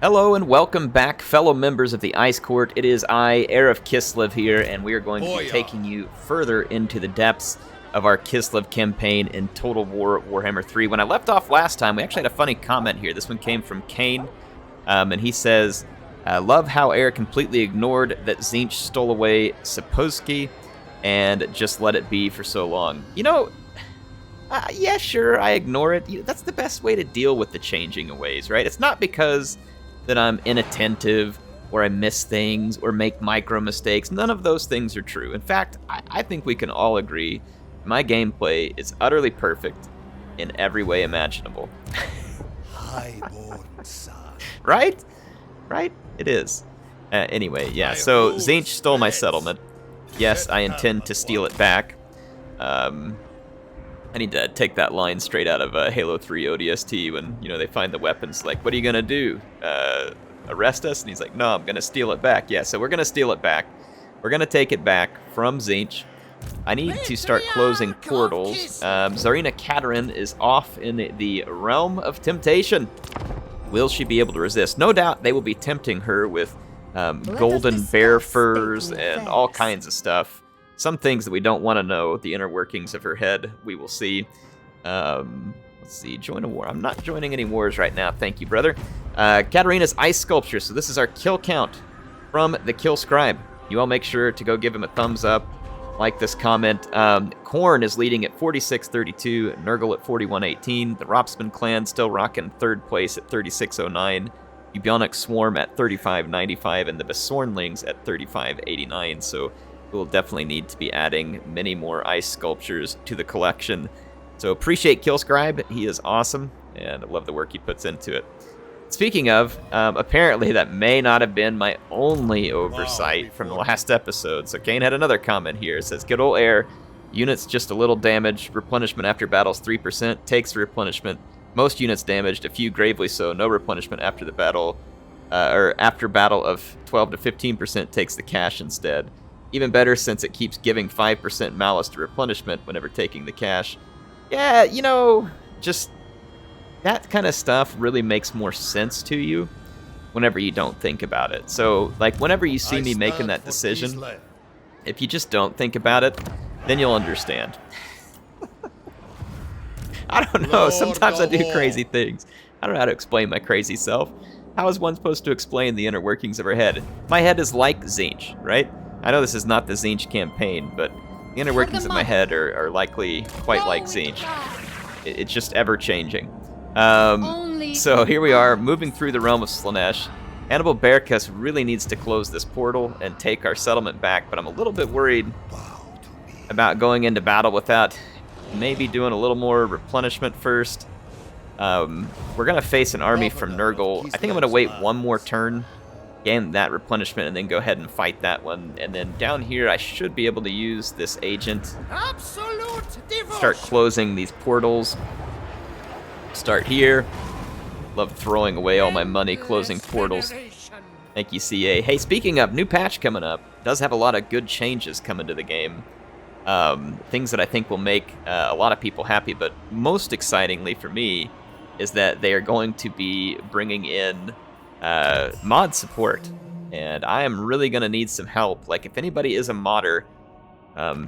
Hello and welcome back, fellow members of the Ice Court. It is I, Kislev here, and we are going to be taking you further into the depths of our Kislev campaign in Total War Warhammer 3. When I left off last time, we actually had a funny comment here. This one came from Kane, and he says, love how Air completely ignored that Tzeentch stole away Sapolsky and just let it be for so long. You know, yeah, sure, I ignore it. That's the best way to deal with the changing of ways, right? It's not because that I'm inattentive, or I miss things, or make micro mistakes. None of those things are true. In fact, I think we can all agree my gameplay is utterly perfect in every way imaginable. Highborn son. Right? Right? It is. Anyway, yeah, so Tzeentch stole my settlement. Yes, I intend to steal it back. I need to take that line straight out of Halo 3 ODST when, you know, they find the weapons, like, what are you gonna do? Arrest us? And he's like, no, I'm gonna steal it back. Yeah, so we're gonna steal it back. We're gonna take it back from Tzeentch. I need to start closing portals. Tzarina Katerin is off in the realm of temptation. Will she be able to resist? No doubt they will be tempting her with golden bear furs and all kinds of stuff. Some things that we don't want to know, the inner workings of her head, we will see. Let's see, join a war. I'm not joining any wars right now, thank you, brother. Katerina's ice sculpture, so this is our kill count from the Kill Scribe. You all make sure to go give him a thumbs up, like this comment. Khorne is leading at 4632, Nurgle at 4118, the Ropsman clan still rocking third place at 3609, Ubionic Swarm at 3595, and the Besornlings at 3589, so we'll definitely need to be adding many more ice sculptures to the collection. So appreciate Killscribe, he is awesome, and I love the work he puts into it. Speaking of, apparently that may not have been my only oversight from the last episode. So Kane had another comment here. It says, good old Air, units just a little damage, replenishment after battles 3%, takes the replenishment. Most units damaged, a few gravely so, no replenishment after the battle, or after battle of 12 to 15% takes the cash instead. Even better since it keeps giving 5% malice to replenishment whenever taking the cash. Yeah, you know, just that kind of stuff really makes more sense to you whenever you don't think about it. So, like, whenever you see me making that decision, if you just don't think about it, then you'll understand. I don't know, sometimes I do crazy things. I don't know how to explain my crazy self. How is one supposed to explain the inner workings of her head? My head is like Tzeentch, right? I know this is not the Tzeentch campaign, but the inner workings of my head are likely quite like Tzeentch. It's just ever-changing. So here we are, moving through the realm of Slaanesh. Hannibal Bearkas really needs to close this portal and take our settlement back, but I'm a little bit worried about going into battle without maybe doing a little more replenishment first. We're going to face an army from Nurgle. I think I'm going to wait one more turn, gain that replenishment, and then go ahead and fight that one. And then down here, I should be able to use this agent. Start closing these portals. Start here. Love throwing away all my money closing portals. Thank you, CA. Hey, speaking of, new patch coming up. Does have a lot of good changes coming to the game. Things that I think will make a lot of people happy, but most excitingly for me is that they are going to be bringing in mod support, and I am really going to need some help. Like, if anybody is a modder,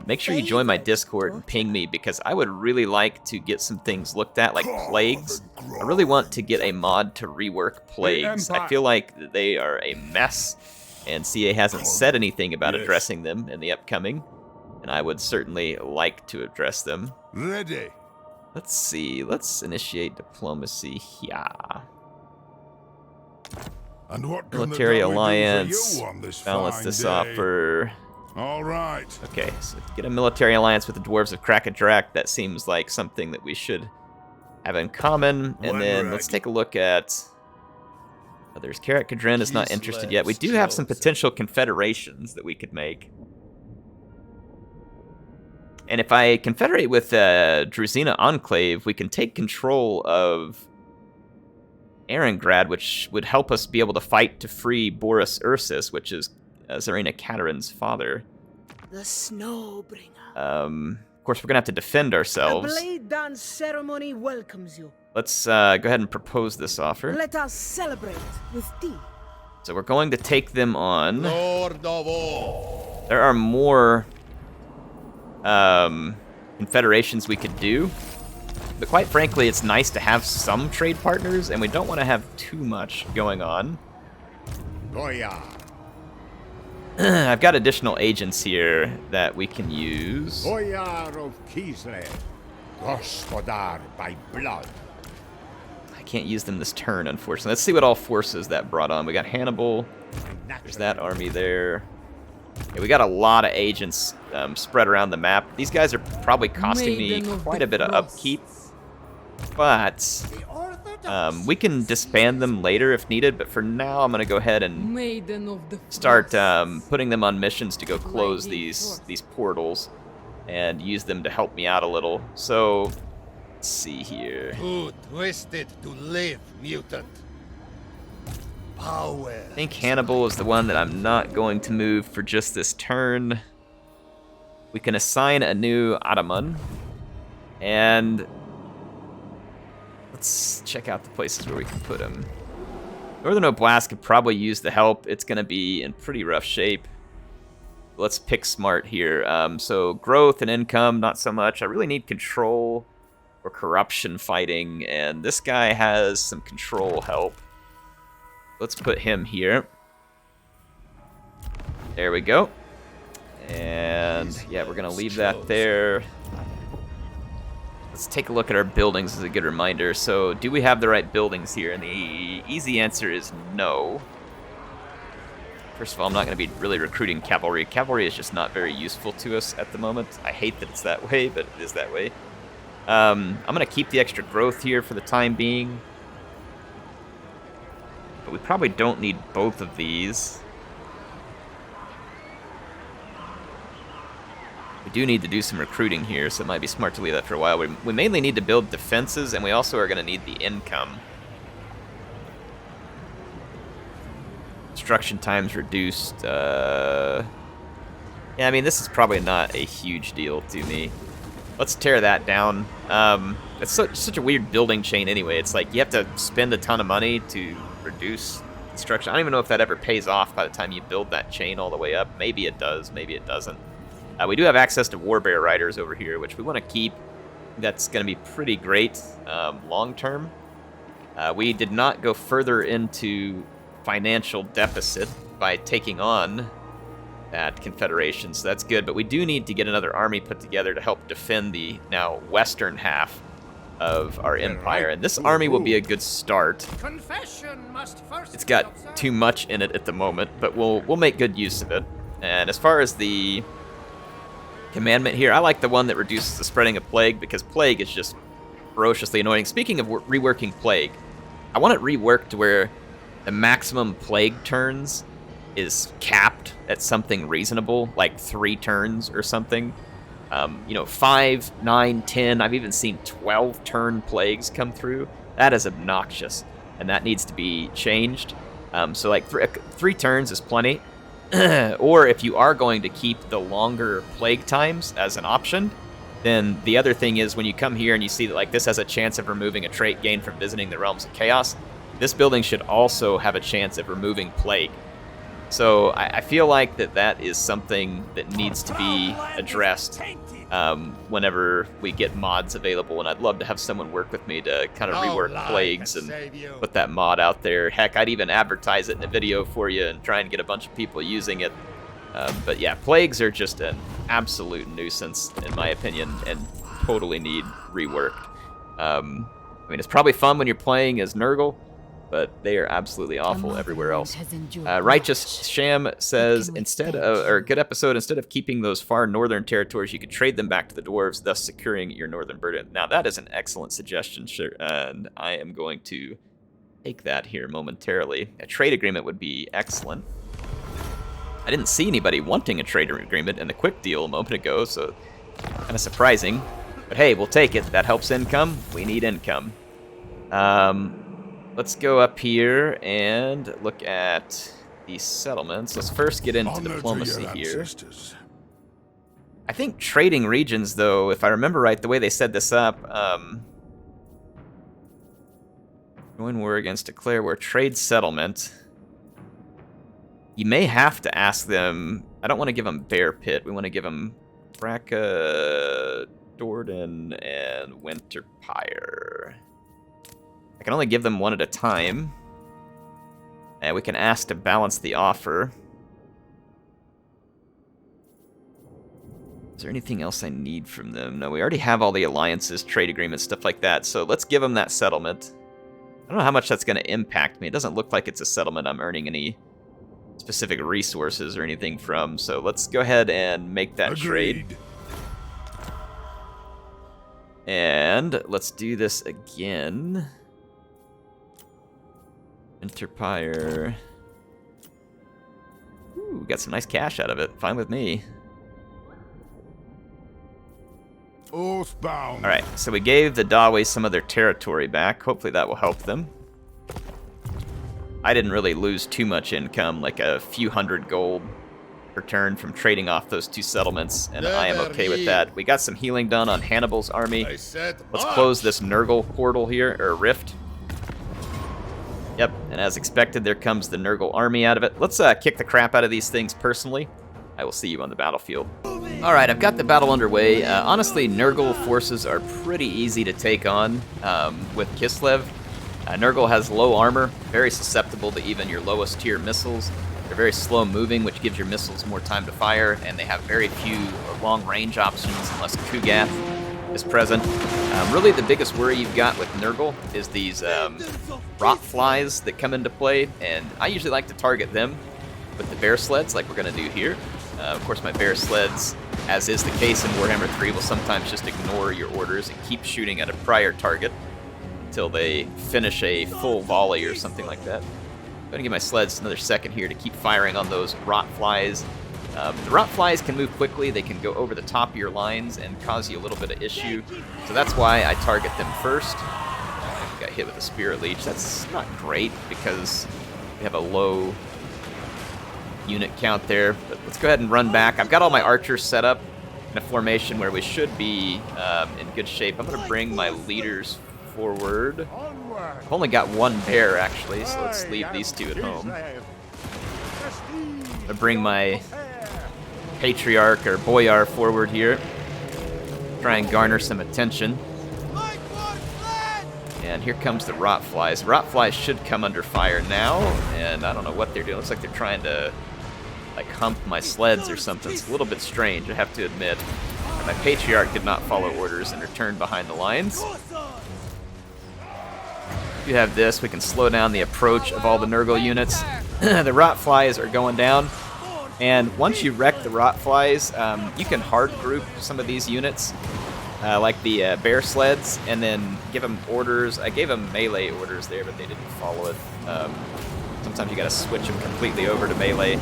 make sure you join my Discord and ping me, because I would really like to get some things looked at, like plagues. I really want to get a mod to rework plagues. I feel like they are a mess, and CA hasn't said anything about addressing them in the upcoming, and I would certainly like to address them. Ready. Let's see, let's initiate diplomacy here. And what Military alliance. Balance this offer. All right. Okay, so get a military alliance with the dwarves of Krakadrak. That seems like something that we should have in common. And then let's take a look at. There's Karat Kadrin is not interested yet. We do have some potential confederations that we could make. And if I confederate with Tzarina Enclave, we can take control of Erengrad, which would help us be able to fight to free Boris Ursus, which is Tzarina Katerin's father. The Snowbringer. Of course, we're gonna have to defend ourselves. A blade dance ceremony welcomes you. let's go ahead and propose this offer. Let us celebrate with tea. So we're going to take them on. Lord of all. There are more confederations we could do. But quite frankly, it's nice to have some trade partners, and we don't want to have too much going on. Goya. I've got additional agents here that we can use. Goya of Kislev. Gospodar by blood. I can't use them this turn, unfortunately. Let's see what all forces that brought on. We got Hannibal. There's that army there. Yeah, we got a lot of agents spread around the map. These guys are probably costing me quite a bit of upkeep. But we can disband them later if needed. But for now, I'm going to go ahead and start putting them on missions to go close these portals and use them to help me out a little. So, let's see here. Too twisted to live, mutant. Power. I think Hannibal is the one that I'm not going to move for just this turn. We can assign a new Ottoman. And let's check out the places where we can put him. Northern Oblast could probably use the help. It's going to be in pretty rough shape. Let's pick smart here. So growth and income, not so much. I really need control or corruption fighting. And this guy has some control help. Let's put him here. There we go. And yeah, we're gonna leave that there. Let's take a look at our buildings as a good reminder. So do we have the right buildings here? And the easy answer is no. First of all, I'm not gonna be really recruiting cavalry. Cavalry is just not very useful to us at the moment. I hate that it's that way, but it is that way. I'm gonna keep the extra growth here for the time being. But we probably don't need both of these. We do need to do some recruiting here, so it might be smart to leave that for a while. We mainly need to build defenses, and we also are going to need the income. Construction times reduced. Yeah, I mean, this is probably not a huge deal to me. Let's tear that down. It's such a weird building chain anyway. It's like you have to spend a ton of money to reduce construction. I don't even know if that ever pays off by the time you build that chain all the way up. Maybe it does, maybe it doesn't. We do have access to Warbear Riders over here, which we want to keep. That's going to be pretty great long term. We did not go further into financial deficit by taking on that confederation, so that's good. But we do need to get another army put together to help defend the now western half of our empire, and this army will be a good start. It's got too much in it at the moment, but we'll make good use of it. And as far as the commandment here, I like the one that reduces the spreading of plague, because plague is just ferociously annoying. Speaking of reworking plague, I want it reworked to where the maximum plague turns is capped at something reasonable, like 3 turns or something. 5, 9, 10, I've even seen 12 turn plagues come through. That is obnoxious, and that needs to be changed. So like 3 turns is plenty. Or if you are going to keep the longer plague times as an option, then the other thing is when you come here and you see that like this has a chance of removing a trait gained from visiting the realms of chaos, this building should also have a chance of removing plague. So I feel like that is something that needs to be addressed whenever we get mods available, and I'd love to have someone work with me to kind of rework plagues and put that mod out there. Heck, I'd even advertise it in a video for you and try and get a bunch of people using it. But yeah, plagues are just an absolute nuisance, in my opinion, and totally need reworked. I mean, it's probably fun when you're playing as Nurgle, but they are absolutely awful everywhere else. Righteous Sham says, good episode, instead of keeping those far northern territories, you could trade them back to the dwarves, thus securing your northern burden. Now, that is an excellent suggestion, and I am going to take that here momentarily. A trade agreement would be excellent. I didn't see anybody wanting a trade agreement in the quick deal a moment ago, so kind of surprising. But hey, we'll take it. That helps income. We need income. Let's go up here and look at these settlements. Let's first get into diplomacy here. I think trading regions, though, if I remember right, the way they set this up, Join war against declare war trade settlement. You may have to ask them. I don't want to give them Bear Pit. We want to give them Bracca, Dorden, and Winterpire. I can only give them one at a time. And we can ask to balance the offer. Is there anything else I need from them? No, we already have all the alliances, trade agreements, stuff like that. So let's give them that settlement. I don't know how much that's going to impact me. It doesn't look like it's a settlement I'm earning any specific resources or anything from. So let's go ahead and make that trade. And let's do this again. Winterpire. Ooh, got some nice cash out of it. Fine with me. Oathbound. Alright, so we gave the Dawe some of their territory back. Hopefully that will help them. I didn't really lose too much income, like a few hundred gold per turn from trading off those two settlements, and I am okay with that. We got some healing done on Hannibal's army. Let's close this Nurgle portal here, or rift. Yep, and as expected, there comes the Nurgle army out of it. Let's kick the crap out of these things personally. I will see you on the battlefield. Alright, I've got the battle underway. Honestly, Nurgle forces are pretty easy to take on with Kislev. Nurgle has low armor, very susceptible to even your lowest tier missiles. They're very slow moving, which gives your missiles more time to fire, and they have very few long range options unless Kugath is present. Really the biggest worry you've got with Nurgle is these rot flies that come into play, and I usually like to target them with the bear sleds like we're going to do here. Of course, my bear sleds, as is the case in Warhammer 3, will sometimes just ignore your orders and keep shooting at a prior target until they finish a full volley or something like that. I'm going to give my sleds another second here to keep firing on those rot flies. The rot flies can move quickly. They can go over the top of your lines and cause you a little bit of issue. So that's why I target them first. Got hit with a Spirit Leech. That's not great because we have a low unit count there, but let's go ahead and run back. I've got all my archers set up in a formation where we should be in good shape. I'm going to bring my leaders forward. I've only got one bear, actually, so let's leave these two at home. I'm going to bring my patriarch or boyar forward here. Try and garner some attention. And here comes the rot flies. Rot flies should come under fire now, and I don't know what they're doing. Looks like they're trying to like hump my sleds or something. It's a little bit strange, I have to admit. And my patriarch did not follow orders and returned behind the lines. If you have this, we can slow down the approach of all the Nurgle units. The rot flies are going down, and once you wreck the rot flies, you can hard group some of these units, like the bear sleds, and then give them orders. I gave them melee orders there, but they didn't follow it. Sometimes you gotta switch them completely over to melee,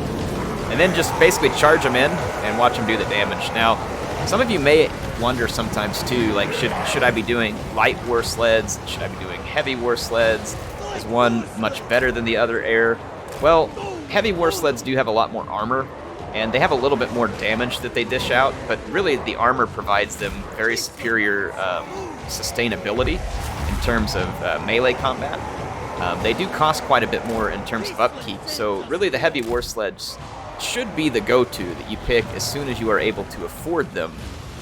and then just basically charge them in and watch them do the damage. Now, some of you may wonder sometimes too, like, should I be doing light war sleds? Should I be doing heavy war sleds? Is one much better than the other air? Well, heavy war sleds do have a lot more armor, and they have a little bit more damage that they dish out, but really the armor provides them very superior sustainability in terms of melee combat. They do cost quite a bit more in terms of upkeep, so really the heavy war sleds should be the go-to that you pick as soon as you are able to afford them.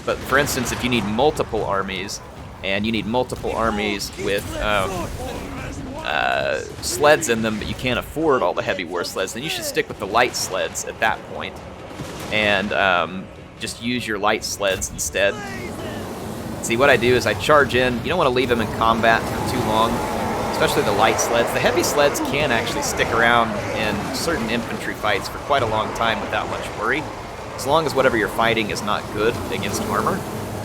But for instance, if you need multiple armies, and you need multiple armies with sleds in them, but you can't afford all the heavy war sleds, then you should stick with the light sleds at that point, and just use your light sleds instead. See, what I do is I charge in. You don't want to leave them in combat for too long, especially the light sleds. The heavy sleds can actually stick around in certain infantry fights for quite a long time without much worry. As long as whatever you're fighting is not good against armor,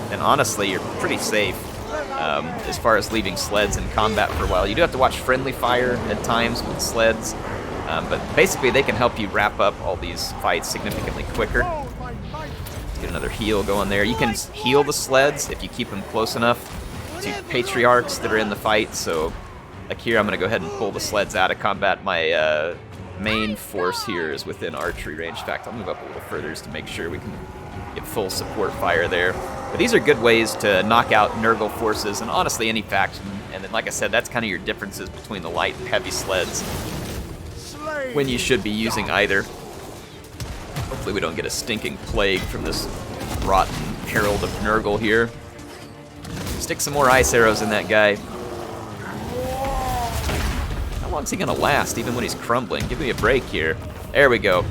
then honestly you're pretty safe as far as leaving sleds in combat for a while. You do have to watch friendly fire at times with sleds, but basically they can help you wrap up all these fights significantly quicker. Let's get another heal going there. You can heal the sleds if you keep them close enough to patriarchs that are in the fight, so like here I'm going to go ahead and pull the sleds out of combat. My main force here is within archery range. In fact, I'll move up a little further just to make sure we can Give full support fire there. But these are good ways to knock out Nurgle forces, and honestly any faction. And then, like I said, that's kind of your differences between the light and heavy sleds, when you should be using either. Hopefully we don't get a stinking plague from this rotten Herald of Nurgle here. Stick some more ice arrows in that guy. How long's he gonna last, even when he's crumbling? Give me a break here. There we go.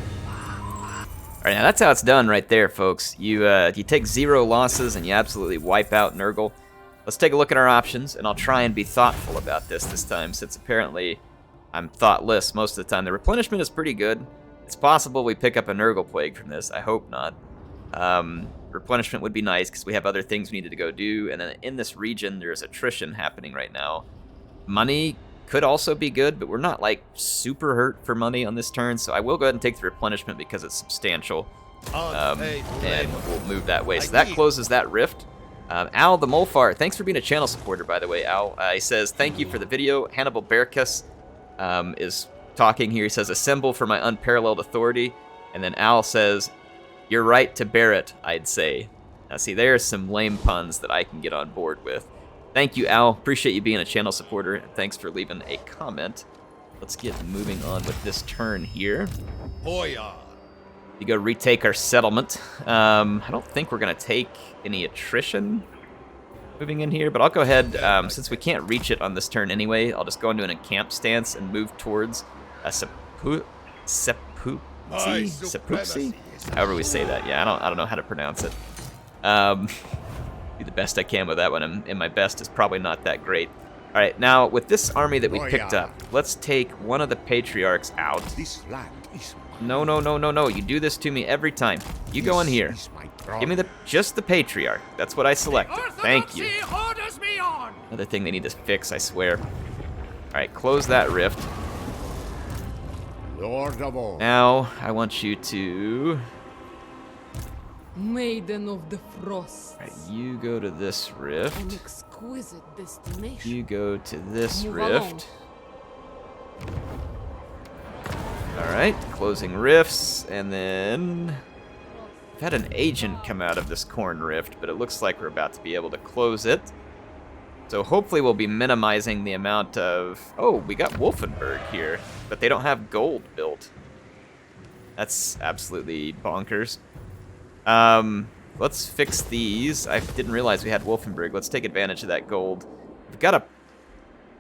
Alright, now that's how it's done right there, folks. You take 0 losses and you absolutely wipe out Nurgle. Let's take a look at our options, and I'll try and be thoughtful about this time, since apparently I'm thoughtless most of the time. The replenishment is pretty good. It's possible we pick up a Nurgle plague from this. I hope not. Replenishment would be nice, because we have other things we needed to go do, and then in this region there's attrition happening right now. Money could also be good, but we're not like super hurt for money on this turn, so I will go ahead and take the replenishment because it's substantial, and we'll move that way. So that closes that rift. Al the Molfar, thanks for being a channel supporter, by the way, Al. He says, thank you for the video. Hannibal Bearkas is talking here. He says, assemble for my unparalleled authority. And then Al says, you're right to bear it, I'd say. Now see, there's some lame puns that I can get on board with. Thank you, Al. Appreciate you being a channel supporter, and thanks for leaving a comment. Let's get moving on with this turn here. We go retake our settlement. I don't think we're going to take any attrition moving in here, but I'll go ahead, since we can't reach it on this turn anyway, I'll just go into an encamp stance and move towards a Sepupsi? However we say that. Yeah, I don't know how to pronounce it. Do the best I can with that one, and my best is probably not that great. All right, now with this army that we picked up, let's take one of the patriarchs out. No, no, no, no, no. You do this to me every time. You go in here. Give me just the patriarch. That's what I selected. Thank you. Another thing they need to fix, I swear. All right, close that rift. Now I want you to... Maiden of the Frost. All right, you go to this rift. An exquisite destination. You go to this rift. Alright, closing rifts, and then... I've had an agent come out of this corn rift, but it looks like we're about to be able to close it. So hopefully we'll be minimizing the amount of... Oh, we got Wolfenburg here, but they don't have gold built. That's absolutely bonkers. Let's fix these. I didn't realize we had Wolfenburg. Let's take advantage of that gold. We've got a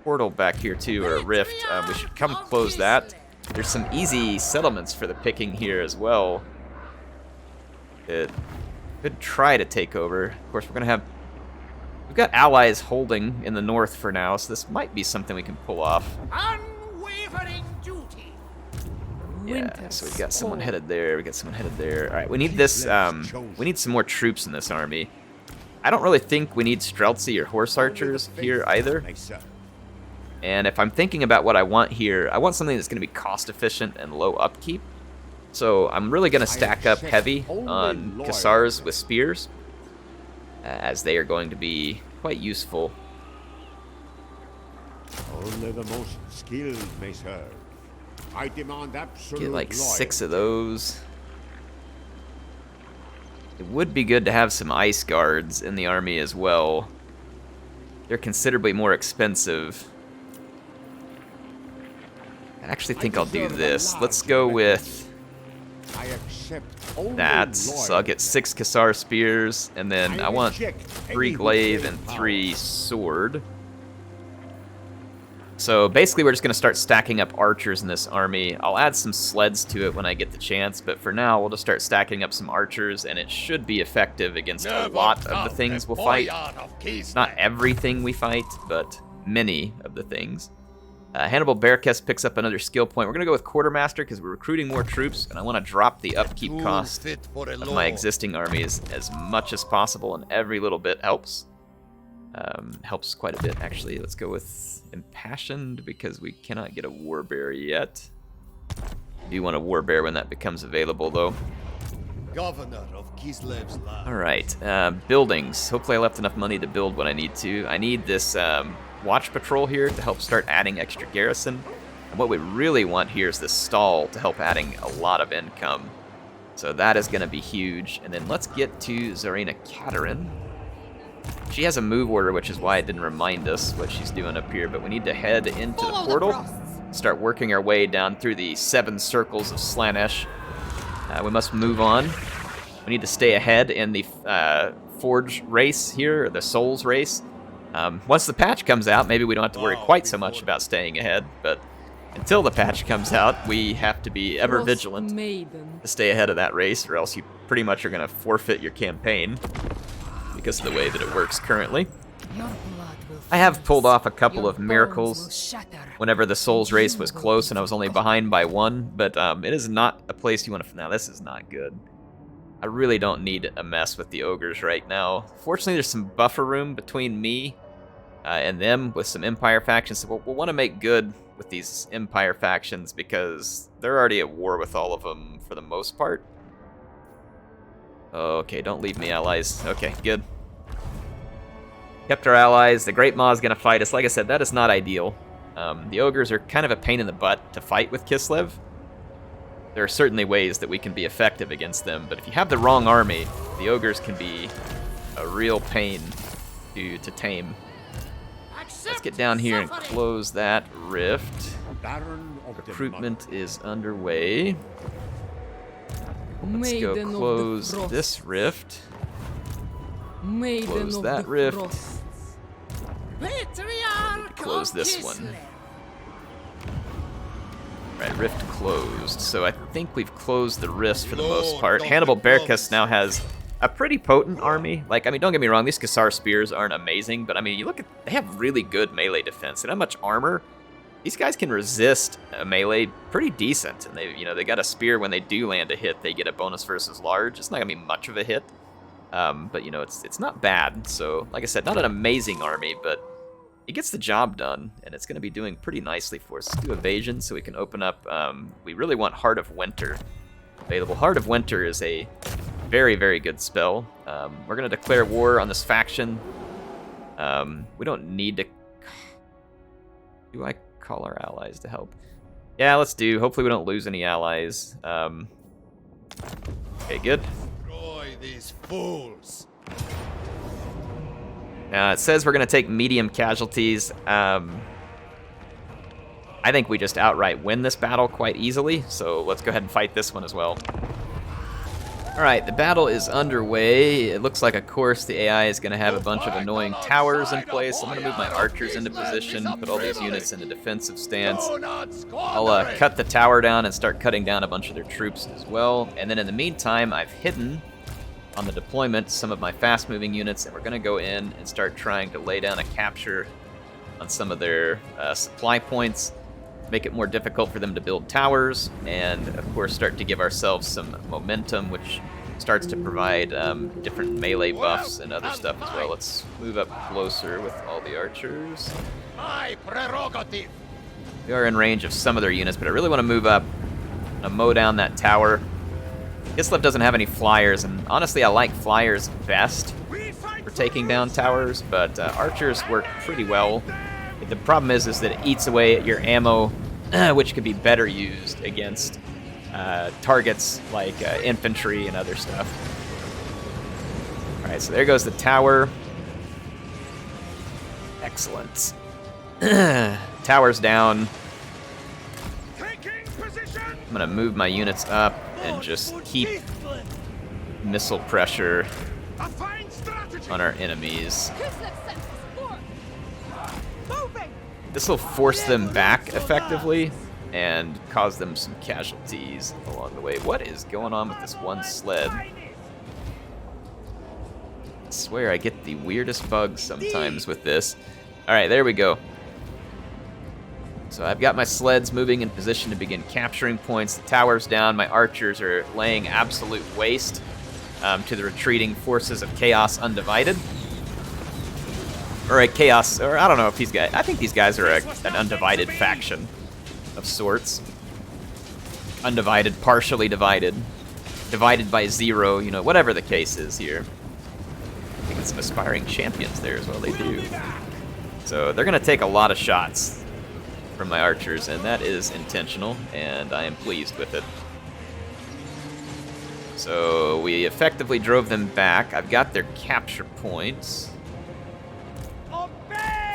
portal back here too, or a rift. We should come close that. There's some easy settlements for the picking here as well. It could try to take over. Of course, we've got allies holding in the north for now, so this might be something we can pull off. Unwavering duty. Yeah, so we've got someone headed there. We got someone headed there. All right, we need this. We need some more troops in this army. I don't really think we need Streltsy or horse archers here either. And if I'm thinking about what I want here, I want something that's going to be cost efficient and low upkeep. So I'm really going to stack up heavy on Cassars with spears, as they are going to be quite useful. Only the most skilled may serve. I demand absolute Get like 6 of loyalty. those. It would be good to have some ice guards in the army as well. They're considerably more expensive. I actually think I'll do this. Let's go with I accept only that. So I'll get 6 Cassar spears, and then I want 3 glaive and 3 sword. So basically we're just going to start stacking up archers in this army. I'll add some sleds to it when I get the chance, but for now we'll just start stacking up some archers, and it should be effective against a lot of the things we'll fight. Not everything we fight, but many of the things. Hannibal Bearkas picks up another skill point. We're going to go with Quartermaster because we're recruiting more troops, and I want to drop the upkeep cost of my existing armies as much as possible, and every little bit helps. Helps quite a bit, actually. Let's go with Impassioned because we cannot get a Warbear yet. I do want a Warbear when that becomes available, though. Governor of Kislev's land. Alright, buildings. Hopefully I left enough money to build what I need to. I need this watch patrol here to help start adding extra garrison. And what we really want here is this stall to help adding a lot of income. So that is going to be huge. And then let's get to Tzarina Katerin. She has a move order, which is why it didn't remind us what she's doing up here. But we need to head into the portal, start working our way down through the 7 circles of Slaanesh. We must move on. We need to stay ahead in the Forge race here, or the Souls race. Once the patch comes out, maybe we don't have to worry quite so much about staying ahead. But until the patch comes out, we have to be ever vigilant to stay ahead of that race, or else you pretty much are going to forfeit your campaign because of the way that it works currently. I have pulled off a couple of miracles whenever the Souls race was close and I was only behind by 1, but it is not a place you want to... Now, this is not good. I really don't need a mess with the ogres right now. Fortunately, there's some buffer room between me and them with some Empire factions, so we'll want to make good with these Empire factions because they're already at war with all of them for the most part. Okay, don't leave me, allies. Okay, good. Kept our allies. The Great Maw is going to fight us. Like I said, that is not ideal. The ogres are kind of a pain in the butt to fight with Kislev. There are certainly ways that we can be effective against them, but if you have the wrong army, the ogres can be a real pain to tame. Let's get down here and close that rift. Recruitment is underway. Let's go close this rift. Close that rift. Close this one. Right, rift closed. So I think we've closed the rifts for the most part. Hannibal Bearkas now has a pretty potent army. Like, I mean, don't get me wrong, these Kassar spears aren't amazing, but I mean, you look at, they have really good melee defense. They don't have much armor. These guys can resist a melee pretty decent, and they got a spear. When they do land a hit, they get a bonus versus large. It's not gonna be much of a hit, but it's not bad. So, like I said, not an amazing army, but it gets the job done, and it's gonna be doing pretty nicely for us. Let's do evasion so we can open up. We really want Heart of Winter available. Heart of Winter is a very, very good spell. We're gonna declare war on this faction. We don't need to. Do I call our allies to help? Yeah, let's do. Hopefully we don't lose any allies. Okay, good. Destroy these fools. Now it says we're gonna take medium casualties. I think we just outright win this battle quite easily, so let's go ahead and fight this one as well. Alright, the battle is underway. It looks like, of course, the AI is going to have a bunch of annoying towers in place. I'm going to move my archers into position, put all these units in a defensive stance. I'll cut the tower down and start cutting down a bunch of their troops as well. And then in the meantime, I've hidden on the deployment some of my fast-moving units, and we're going to go in and start trying to lay down a capture on some of their supply points, make it more difficult for them to build towers, and of course start to give ourselves some momentum, which starts to provide different melee buffs and other stuff as well. Let's move up closer with all the archers. My prerogative. We are in range of some of their units, but I really want to move up and mow down that tower. Kislev doesn't have any flyers, and honestly I like flyers best for taking down towers, but archers work pretty well. The problem is that it eats away at your ammo, which could be better used against targets like infantry and other stuff. Alright, so there goes the tower. Excellent. Tower's down. I'm going to move my units up and just keep missile pressure on our enemies. This will force them back effectively and cause them some casualties along the way. What is going on with this one sled? I swear I get the weirdest bugs sometimes with this. Alright, there we go. So I've got my sleds moving in position to begin capturing points. The tower's down. My archers are laying absolute waste to the retreating forces of Chaos Undivided. Or a Chaos, or I don't know if these guys, I think these guys are an undivided faction of sorts. Undivided, partially divided, divided by 0, you know, whatever the case is here. I think it's some aspiring champions there as well, they do. So they're going to take a lot of shots from my archers, and that is intentional, and I am pleased with it. So we effectively drove them back. I've got their capture points.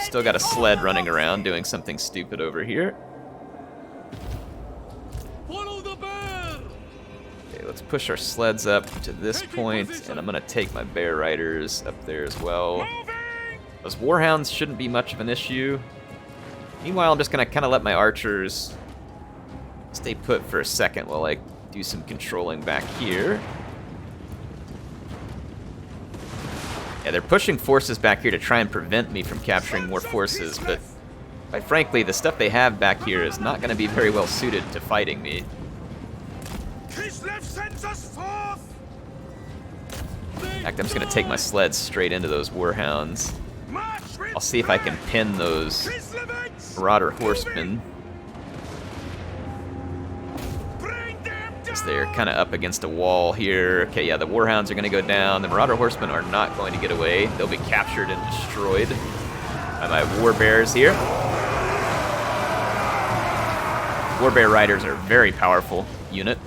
Still got a sled running around doing something stupid over here. Follow the bear. Okay, let's push our sleds up to this point, and I'm gonna take my bear riders up there as well. Those warhounds shouldn't be much of an issue. Meanwhile, I'm just gonna kind of let my archers stay put for a second while I do some controlling back here. Yeah, they're pushing forces back here to try and prevent me from capturing more forces, but quite frankly, the stuff they have back here is not going to be very well suited to fighting me. Kislev sends us forth. In fact, I'm just going to take my sleds straight into those warhounds. March with I'll see if I can pin those Kislevites. marauder horsemen, Bring them as down. they're kind of up against a wall here. Okay, yeah, the warhounds are going to go down. The marauder horsemen are not going to get away. They'll be captured and destroyed by my warbears here. Warbear riders are a very powerful unit.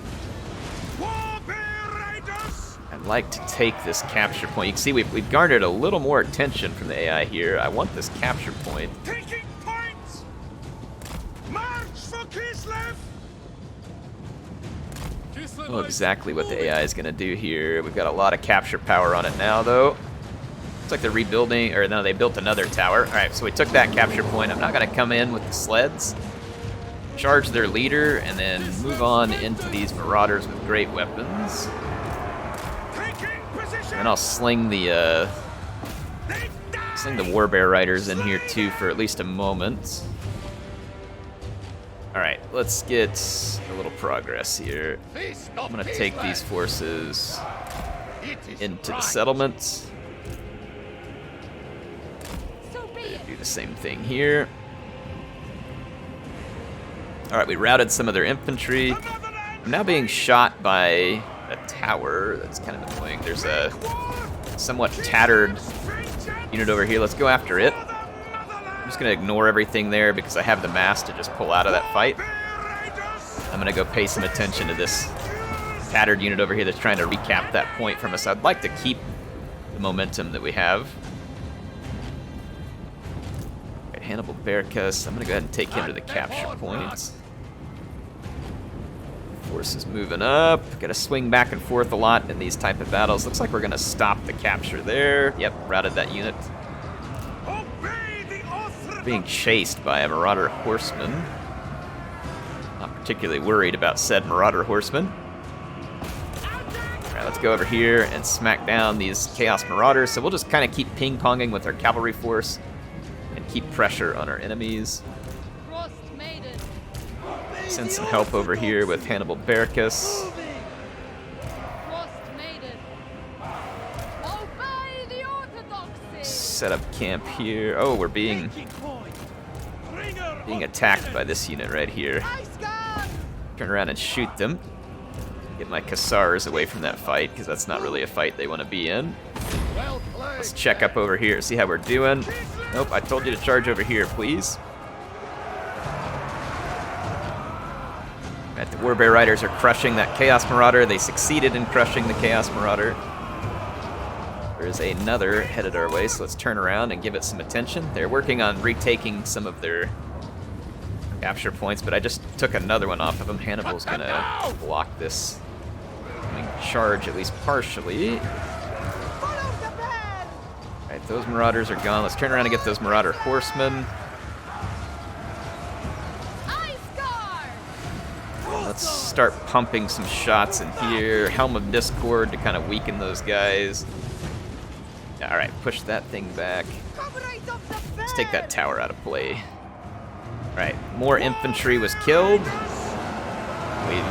Warbear riders. I'd like to take this capture point. You can see we've garnered a little more attention from the AI here. I want this capture point. Taking points. March for Kislev. I don't know exactly what the AI is going to do here. We've got a lot of capture power on it now, though. Looks like they're rebuilding, or no, they built another tower. All right, so we took that capture point. I'm not going to come in with the sleds, charge their leader, and then move on into these marauders with great weapons. Taking position. And I'll sling the warbear riders in here too for at least a moment. All right, let's get a little progress here. I'm gonna take these forces into the settlement. So be it. Do the same thing here. All right, we routed some of their infantry. I'm now being shot by a tower. That's kind of annoying. There's a somewhat tattered unit over here. Let's go after it. I'm just going to ignore everything there because I have the mass to just pull out of that fight. I'm going to go pay some attention to this tattered unit over here that's trying to recap that point from us. I'd like to keep the momentum that we have. Right, Hannibal Bearkas. I'm going to go ahead and take him to the capture point. Forces moving up. Got to swing back and forth a lot in these type of battles. Looks like we're going to stop the capture there. Yep, routed that unit. Being chased by a marauder horseman. Not particularly worried about said marauder horseman. Alright, let's go over here and smack down these chaos marauders. So we'll just kind of keep ping-ponging with our cavalry force and keep pressure on our enemies. Frost maiden. Send some help over here with Hannibal Bearkas. Frost maiden. Obey the orthodoxy. Set up camp here. Oh, we're being attacked by this unit right here. Turn around and shoot them. Get my Cassars away from that fight, because that's not really a fight they want to be in. Let's check up over here, see how we're doing. Nope, I told you to charge over here, please. Right, the Warbear Riders are crushing that Chaos Marauder. They succeeded in crushing the Chaos Marauder. There's another headed our way, so let's turn around and give it some attention. They're working on retaking some of their capture points, but I just took another one off of them. Hannibal's gonna block this charge, at least partially. Alright, those Marauders are gone. Let's turn around and get those Marauder Horsemen. Let's start pumping some shots in here. Helm of Discord to kind of weaken those guys. Alright, push that thing back. Let's take that tower out of play. Alright, more infantry was killed. We've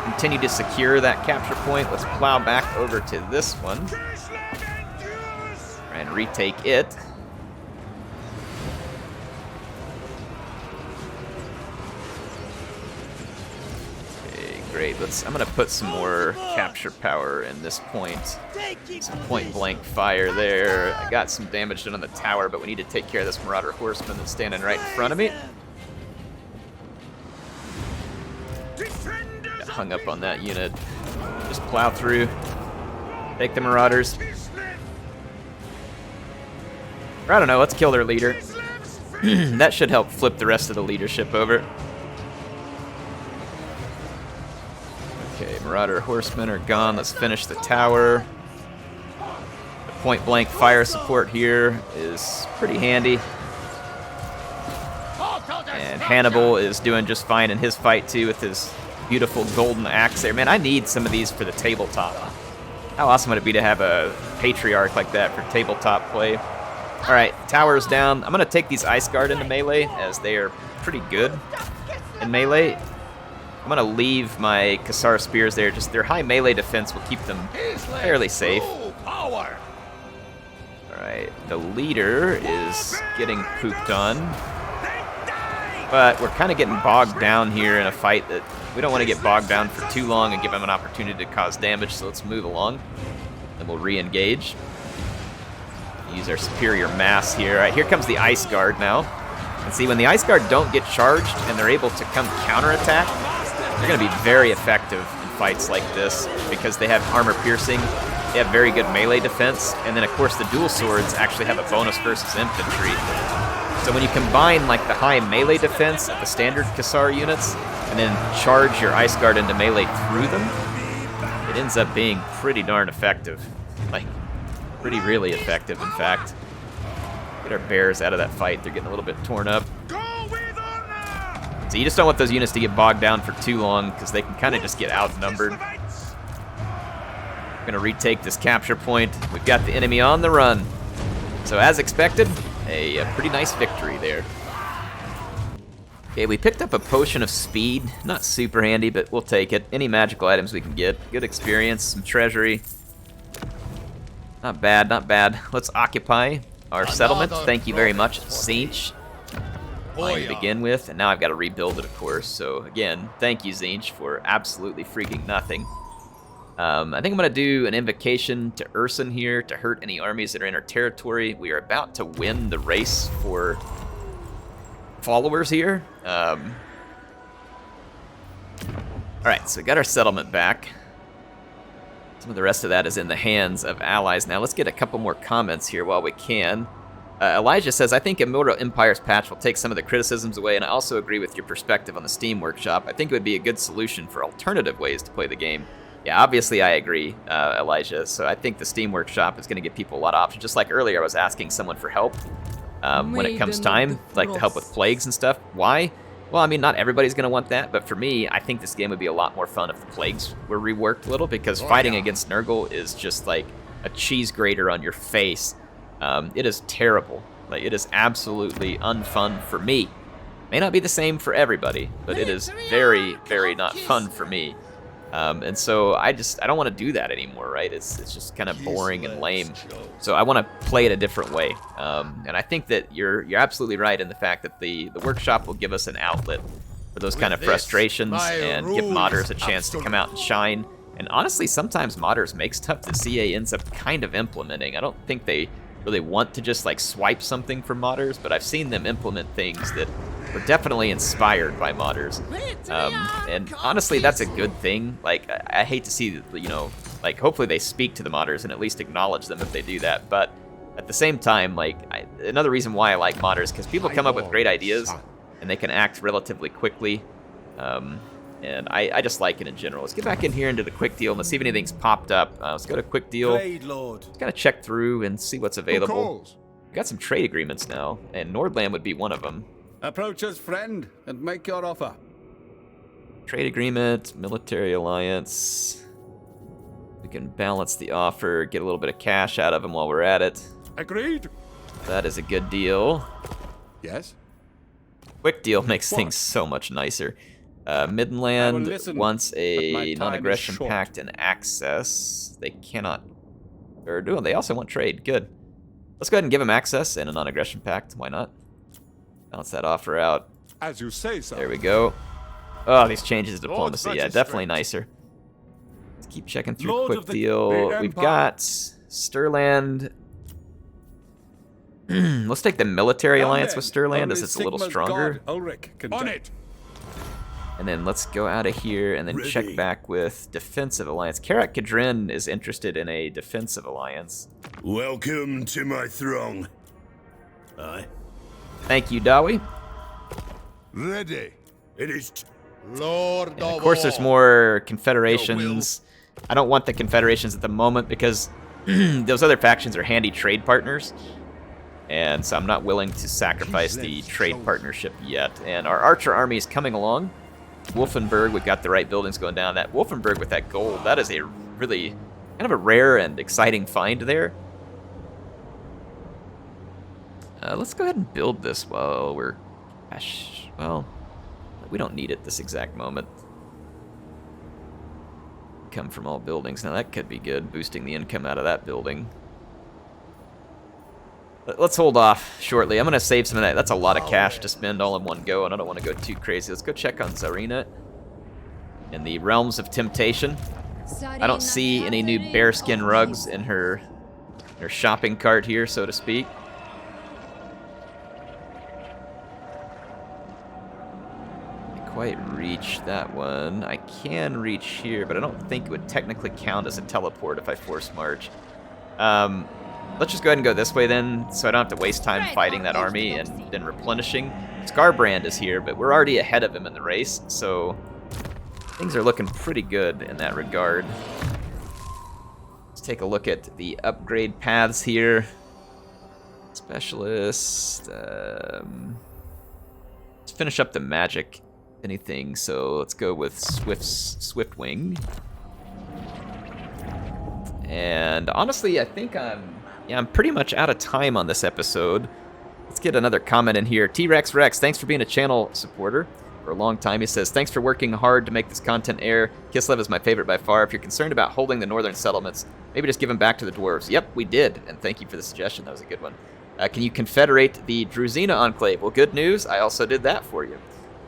continued to secure that capture point. Let's plow back over to this one. Try and retake it. Great. I'm gonna put some more capture power in this point. Some point blank fire there. I got some damage done on the tower, but we need to take care of this Marauder Horseman that's standing right in front of me. Got hung up on that unit. Just plow through. Take the Marauders. Or I don't know, let's kill their leader. That should help flip the rest of the leadership over. Okay, Marauder horsemen are gone. Let's finish the tower. The point-blank fire support here is pretty handy. And Hannibal is doing just fine in his fight, too, with his beautiful golden axe there. Man, I need some of these for the tabletop. How awesome would it be to have a patriarch like that for tabletop play? Alright, tower's down. I'm going to take these Ice Guard into melee, as they are pretty good in melee. I'm going to leave my Kassar Spears there. Just their high melee defense will keep them fairly safe. Alright, the leader is getting pooped on. But we're kind of getting bogged down here in a fight that we don't want to get bogged down for too long and give them an opportunity to cause damage, so let's move along. And we'll re-engage. Use our superior mass here. All right, here comes the Ice Guard now. And see, when the Ice Guard don't get charged and they're able to come counterattack, they're going to be very effective in fights like this because they have armor piercing, they have very good melee defense, and then of course the dual swords actually have a bonus versus infantry. So when you combine like the high melee defense of the standard Kassar units and then charge your Ice Guard into melee through them, it ends up being pretty darn effective. Like, pretty really effective, in fact. Get our bears out of that fight. They're getting a little bit torn up. So you just don't want those units to get bogged down for too long because they can kind of just get outnumbered. We're going to retake this capture point. We've got the enemy on the run. So as expected, a pretty nice victory there. Okay, we picked up a potion of speed. Not super handy, but we'll take it. Any magical items we can get. Good experience, some treasury. Not bad, not bad. Let's occupy our settlement. Thank you very much, Zinch. Fine to begin with, and now I've got to rebuild it, of course. So again, thank you, Zinch, for absolutely freaking nothing. I think I'm going to do an invocation to Urson here to hurt any armies that are in our territory. We are about to win the race for followers here. Alright, so we got our settlement back. Some of the rest of that is in the hands of allies. Now let's get a couple more comments here while we can. Elijah says, I think Immortal Empire's patch will take some of the criticisms away, and I also agree with your perspective on the Steam Workshop. I think it would be a good solution for alternative ways to play the game. Yeah, obviously I agree, Elijah. So I think the Steam Workshop is going to give people a lot of options. Just like earlier, I was asking someone for help when it comes time, like to help with plagues and stuff. Why? Well, I mean, not everybody's going to want that, but for me, I think this game would be a lot more fun if the plagues were reworked a little, because fighting against Nurgle is just like a cheese grater on your face. It is terrible. Like, it is absolutely unfun for me. May not be the same for everybody, but it is very, very not fun for me. And so I don't want to do that anymore, right? It's just kind of boring and lame. So I want to play it a different way. And I think that you're absolutely right in the fact that the workshop will give us an outlet for those kind of frustrations and give modders a chance to come out and shine. And honestly, sometimes modders make stuff that CA ends up kind of implementing. I don't think they really want to just like swipe something from modders, but I've seen them implement things that were definitely inspired by modders. And honestly, that's a good thing. Like, I hate to see, you know, like, hopefully they speak to the modders and at least acknowledge them if they do that. But at the same time, like, another reason why I like modders, because people come up with great ideas and they can act relatively quickly. And I just like it in general. Let's get back in here into the quick deal and let's see if anything's popped up. Let's go to quick deal. Just gotta check through and see what's available. We've got some trade agreements now, and Nordland would be one of them. Approach us, friend, and make your offer. Trade agreement, military alliance. We can balance the offer, get a little bit of cash out of them while we're at it. Agreed. That is a good deal. Yes. Quick deal makes things so much nicer. Midland wants a non-aggression pact and access. They cannot, or do they also want trade? Good. Let's go ahead and give them access and a non-aggression pact. Why not? Balance that offer out. As you say so. There we go. Oh, these changes to diplomacy. Yeah, definitely nicer. Let's keep checking through quick deal. We've got Stirland. Let's take the military alliance with Stirland as it's a little stronger. On it. And then let's go out of here and then check back with defensive alliance. Karak Kadrin is interested in a defensive alliance. Welcome to my throng. Aye. Thank you, Dawi. Ready. It is. Lord And of course, there's more confederations. I don't want the confederations at the moment because those other factions are handy trade partners. And so I'm not willing to sacrifice the trade partnership yet. And our archer army is coming along. Wolfenburg, we've got the right buildings going down. That Wolfenburg with that gold, that is a really kind of a rare and exciting find there. Let's go ahead and build this while we're... Gosh, well, we don't need it this exact moment. Come from all buildings. Now that could be good, boosting the income out of that building. Let's hold off shortly. I'm going to save some of that. That's a lot of cash to spend all in one go, and I don't want to go too crazy. Let's go check on Tzarina in the Realms of Temptation. I don't see any new bearskin rugs in her shopping cart here, so to speak. Can't quite reach that one. I can reach here, but I don't think it would technically count as a teleport if I force march. Let's just go ahead and go this way then, so I don't have to waste time fighting that army and then replenishing. Scarbrand is here, but we're already ahead of him in the race, so things are looking pretty good in that regard. Let's take a look at the upgrade paths here. Specialist. Let's finish up the magic anything, so let's go with Swiftwing. And honestly, I think I'm pretty much out of time on this episode. Let's get another comment in here. T-Rex Rex, thanks for being a channel supporter for a long time. He says, thanks for working hard to make this content air. Kislev is my favorite by far. If you're concerned about holding the northern settlements, maybe just give them back to the dwarves. Yep, we did, and thank you for the suggestion. That was a good one. Can you confederate the Tzarina enclave? Well, good news. I also did that for you.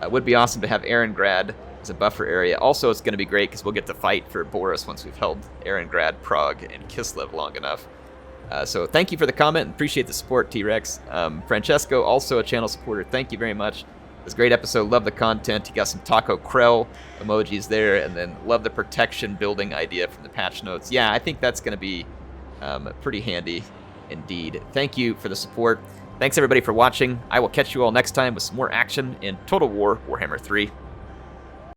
Would be awesome to have Erengrad as a buffer area. Also, it's going to be great because we'll get to fight for Boris once we've held Erengrad, Prague, and Kislev long enough. So thank you for the comment and appreciate the support, T-Rex. Francesco, also a channel supporter, thank you very much. It was a great episode, love the content. You got some Taco Krell emojis there, and then love the protection building idea from the patch notes. Yeah, I think that's going to be pretty handy indeed. Thank you for the support. Thanks everybody for watching. I will catch you all next time with some more action in Total War Warhammer 3.